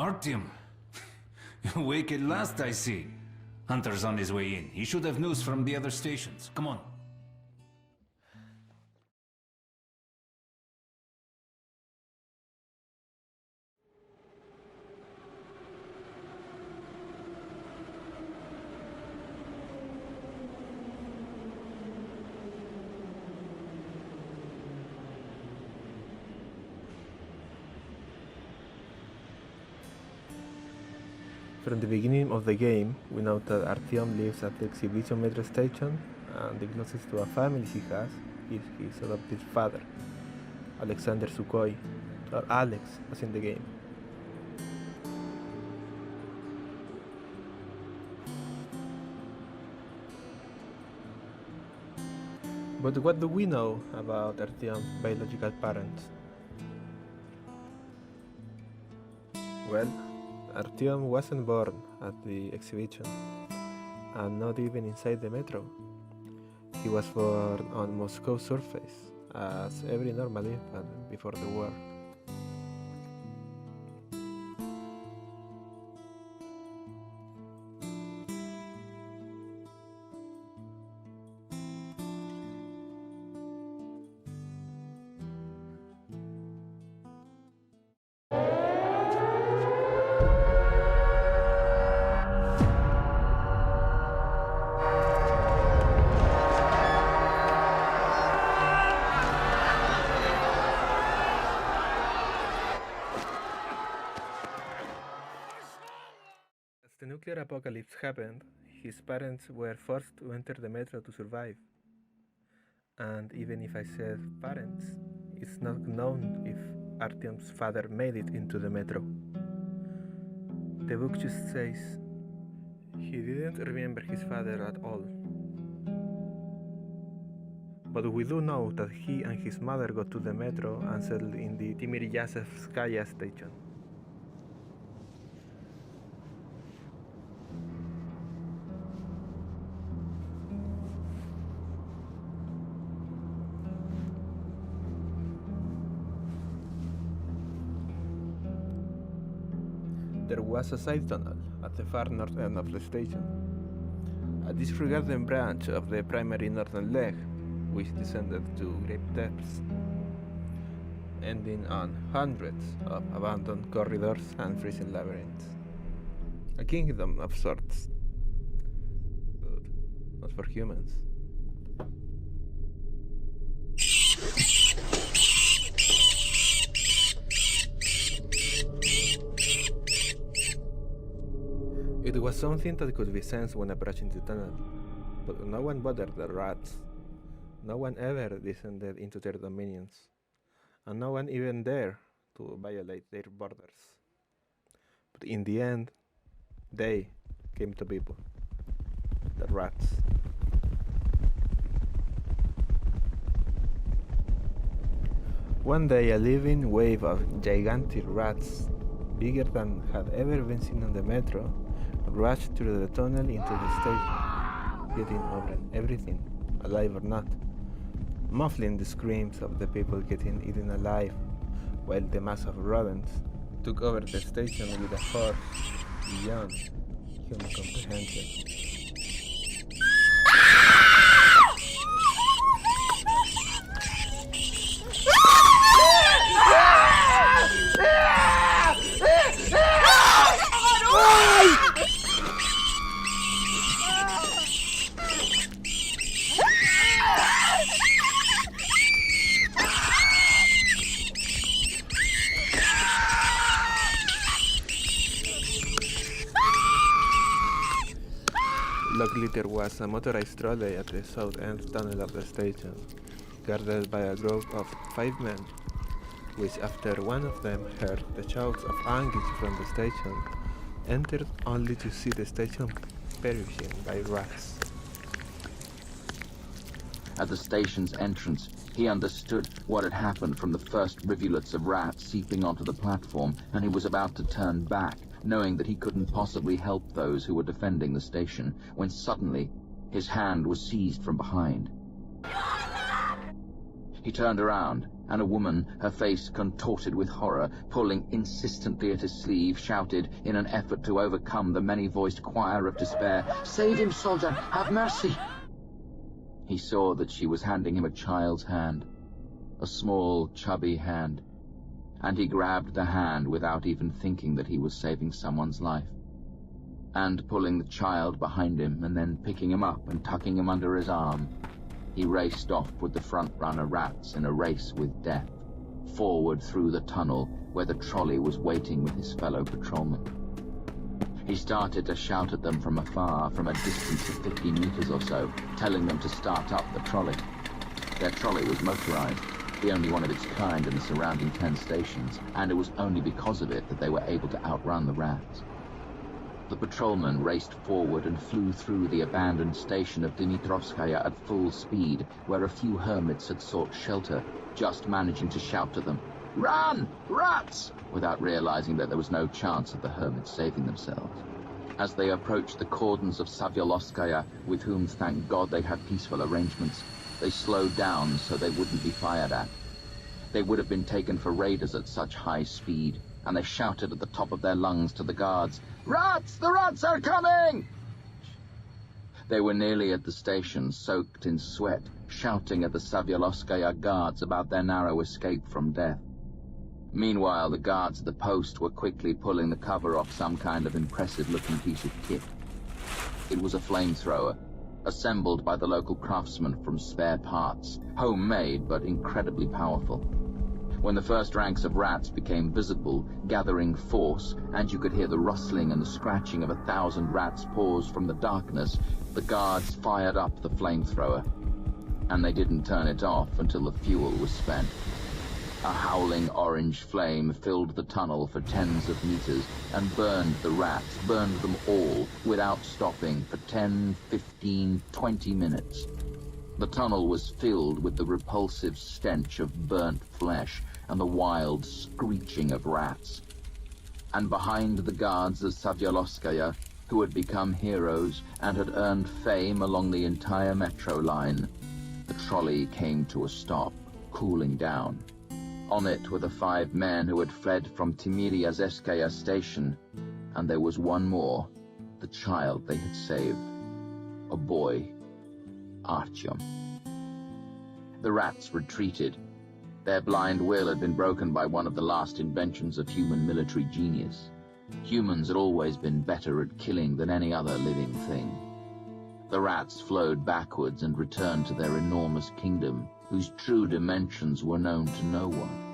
Artyom. Awake at last, I see. Hunter's on his way in. He should have news from the other stations. Come on. From the beginning of the game, we know that Artyom lives at the exhibition metro station, and the closest to a family he has is his adopted father, Alexander Sukhoi, or Alex, as in the game. But what do we know about Artyom's biological parents? Well, Artyom wasn't born at the exhibition, and not even inside the metro. He was born on Moscow's surface, as every normal infant before the war. The nuclear apocalypse happened, his parents were forced to enter the metro to survive. And even if I said parents, it's not known if Artyom's father made it into the metro. The book just says he didn't remember his father at all. But we do know that he and his mother got to the metro and settled in the Timiryazev station. There was a side tunnel at the far north end of the station, a disregarded branch of the primary northern leg, which descended to great depths, ending on hundreds of abandoned corridors and freezing labyrinths. A kingdom of sorts, but not for humans. It was something that could be sensed when approaching the tunnel, but no one bothered the rats. No one ever descended into their dominions, and no one even dared to violate their borders. But in the end, they came to people, the rats. One day, a living wave of gigantic rats, bigger than had ever been seen on the metro, rushed through the tunnel into the station, getting over everything, alive or not, muffling the screams of the people getting eaten alive, while the mass of rodents took over the station with a force beyond human comprehension. Luckily, there was a motorized trolley at the south end tunnel of the station, guarded by a group of 5 men, which after one of them heard the shouts of anguish from the station, entered only to see the station perishing by rats. At the station's entrance, he understood what had happened from the first rivulets of rats seeping onto the platform, and he was about to turn back, knowing that he couldn't possibly help those who were defending the station, when suddenly his hand was seized from behind. He turned around, and a woman, her face contorted with horror, pulling insistently at his sleeve, shouted, in an effort to overcome the many-voiced choir of despair, "Save him, soldier! Have mercy!" He saw that she was handing him a child's hand, a small, chubby hand, and he grabbed the hand without even thinking that he was saving someone's life. And pulling the child behind him and then picking him up and tucking him under his arm, he raced off with the front-runner rats in a race with death, forward through the tunnel where the trolley was waiting with his fellow patrolmen. He started to shout at them from afar, from a distance of 50 meters or so, telling them to start up the trolley. Their trolley was motorized, the only one of its kind in the surrounding 10 stations, and it was only because of it that they were able to outrun the rats. The patrolman raced forward and flew through the abandoned station of Dmitrovskaya at full speed, where a few hermits had sought shelter, just managing to shout to them, "Run! Rats!" without realizing that there was no chance of the hermits saving themselves. As they approached the cordons of Savyoloskaya, with whom, thank God, they had peaceful arrangements, they slowed down so they wouldn't be fired at. They would have been taken for raiders at such high speed, and they shouted at the top of their lungs to the guards, "Rats! The rats are coming!" They were nearly at the station, soaked in sweat, shouting at the Savyoloskaya guards about their narrow escape from death. Meanwhile, the guards at the post were quickly pulling the cover off some kind of impressive-looking piece of kit. It was a flamethrower, assembled by the local craftsmen from spare parts, homemade but incredibly powerful. When the first ranks of rats became visible, gathering force, and you could hear the rustling and the scratching of 1,000 rats' paws from the darkness, the guards fired up the flamethrower, and they didn't turn it off until the fuel was spent. A howling orange flame filled the tunnel for tens of meters and burned the rats, burned them all, without stopping, for 10, 15, 20 minutes. The tunnel was filled with the repulsive stench of burnt flesh and the wild screeching of rats. And behind the guards of Savyoloskaya, who had become heroes and had earned fame along the entire metro line, the trolley came to a stop, cooling down. On it were the 5 men who had fled from Timiriazeskaya station, and there was one more, the child they had saved. A boy, Artyom. The rats retreated. Their blind will had been broken by one of the last inventions of human military genius. Humans had always been better at killing than any other living thing. The rats flowed backwards and returned to their enormous kingdom, whose true dimensions were known to no one.